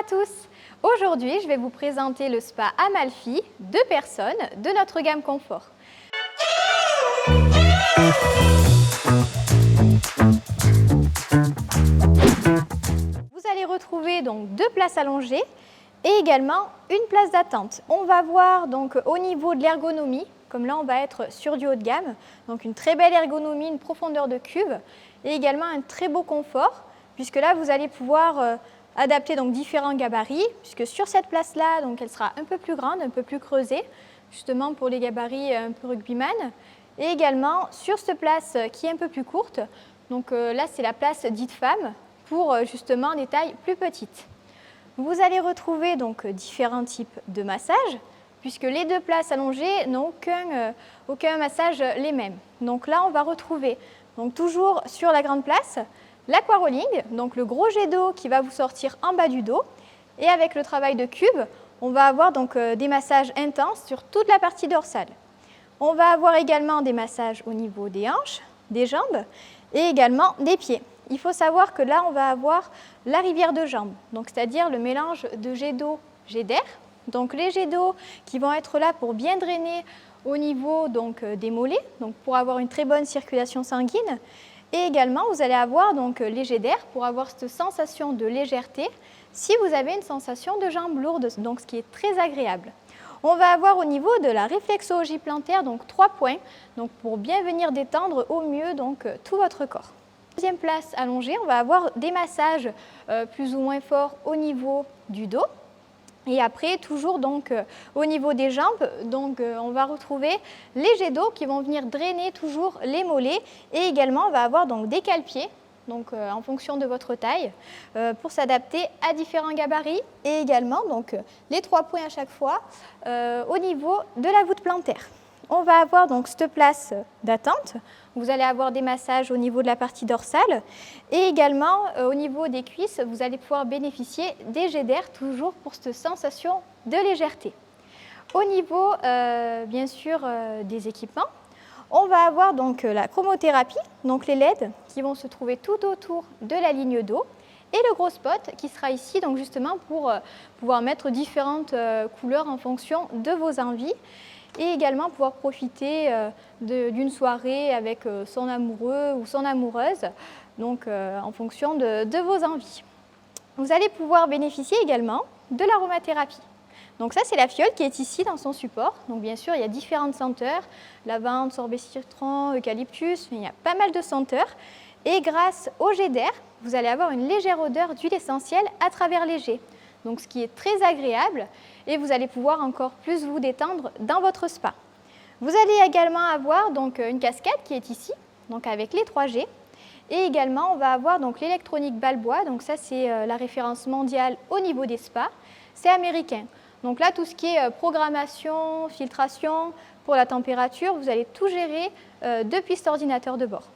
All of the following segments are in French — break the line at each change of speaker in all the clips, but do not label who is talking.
à tous! Aujourd'hui, je vais vous présenter le spa Amalfi, 2 personnes, de notre gamme Confort. Vous allez retrouver donc 2 places allongées et également une place d'attente. On va voir donc au niveau de l'ergonomie, comme là on va être sur du haut de gamme, donc une très belle ergonomie, une profondeur de cuve et également un très beau confort, puisque là vous allez pouvoir adapter donc différents gabarits, puisque sur cette place-là, donc elle sera un peu plus grande, un peu plus creusée, justement pour les gabarits un peu rugbyman. Et également sur cette place qui est un peu plus courte, donc là c'est la place dite femme, pour justement des tailles plus petites. Vous allez retrouver donc différents types de massages, puisque les 2 places allongées n'ont aucun massage les mêmes. Donc là on va retrouver donc toujours sur la grande place, l'aquarolling, donc le gros jet d'eau qui va vous sortir en bas du dos. Et avec le travail de cube, on va avoir donc des massages intenses sur toute la partie dorsale. On va avoir également des massages au niveau des hanches, des jambes et également des pieds. Il faut savoir que là, on va avoir la rivière de jambes, donc c'est-à-dire le mélange de jet d'eau, jet d'air. Donc les jets d'eau qui vont être là pour bien drainer au niveau donc, des mollets, donc pour avoir une très bonne circulation sanguine. Et également, vous allez avoir donc les jets d'air pour avoir cette sensation de légèreté si vous avez une sensation de jambes lourdes, donc ce qui est très agréable. On va avoir au niveau de la réflexologie plantaire donc 3 points donc pour bien venir détendre au mieux donc tout votre corps. Deuxième place allongée, on va avoir des massages plus ou moins forts au niveau du dos. Et après, toujours donc au niveau des jambes, donc, on va retrouver les jets d'eau qui vont venir drainer toujours les mollets. Et également, on va avoir donc des cale-pieds, donc, en fonction de votre taille, pour s'adapter à différents gabarits. Et également donc, les 3 points à chaque fois au niveau de la voûte plantaire. On va avoir donc cette place d'attente. Vous allez avoir des massages au niveau de la partie dorsale et également au niveau des cuisses, vous allez pouvoir bénéficier des jets d'air toujours pour cette sensation de légèreté. Au niveau bien sûr des équipements, on va avoir donc la chromothérapie, donc les LED qui vont se trouver tout autour de la ligne d'eau et le gros spot qui sera ici donc justement pour pouvoir mettre différentes couleurs en fonction de vos envies. Et également pouvoir profiter d'une soirée avec son amoureux ou son amoureuse, donc en fonction de vos envies. Vous allez pouvoir bénéficier également de l'aromathérapie. Donc ça, c'est la fiole qui est ici dans son support. Donc bien sûr, il y a différentes senteurs, lavande, sorbet citron, eucalyptus, mais il y a pas mal de senteurs. Et grâce au jet d'air, vous allez avoir une légère odeur d'huile essentielle à travers les jets. Donc ce qui est très agréable et vous allez pouvoir encore plus vous détendre dans votre spa. Vous allez également avoir donc une cascade qui est ici, donc avec les 3G. Et également, on va avoir donc l'électronique Balboa, donc ça c'est la référence mondiale au niveau des spas, c'est américain. Donc là, tout ce qui est programmation, filtration, pour la température, vous allez tout gérer depuis cet ordinateur de bord.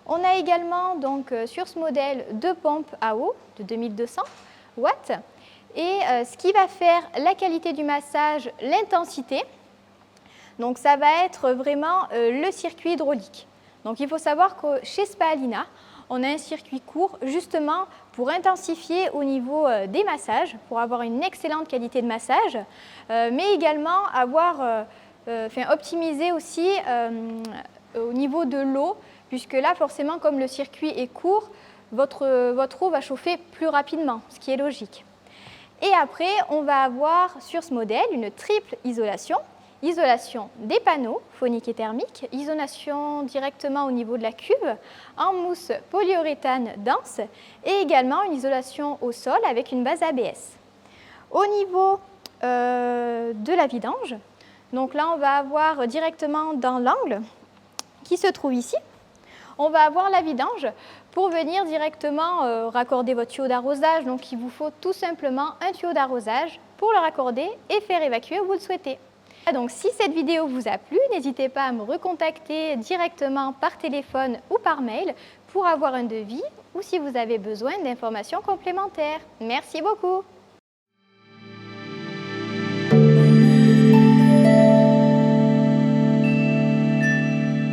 On a également donc sur ce modèle 2 pompes à eau de 2200 watts. Et ce qui va faire la qualité du massage, l'intensité, donc ça va être vraiment le circuit hydraulique. Donc il faut savoir que chez Spa Alina, on a un circuit court justement pour intensifier au niveau des massages, pour avoir une excellente qualité de massage, mais également optimiser aussi au niveau de l'eau, puisque là forcément comme le circuit est court, votre eau va chauffer plus rapidement, ce qui est logique. Et après, on va avoir sur ce modèle une triple isolation. Isolation des panneaux phoniques et thermiques, isolation directement au niveau de la cuve, en mousse polyuréthane dense et également une isolation au sol avec une base ABS. Au niveau de la vidange, donc là on va avoir directement dans l'angle qui se trouve ici, on va avoir la vidange pour venir directement raccorder votre tuyau d'arrosage. Donc il vous faut tout simplement un tuyau d'arrosage pour le raccorder et faire évacuer où vous le souhaitez. Donc si cette vidéo vous a plu, n'hésitez pas à me recontacter directement par téléphone ou par mail pour avoir un devis ou si vous avez besoin d'informations complémentaires. Merci beaucoup.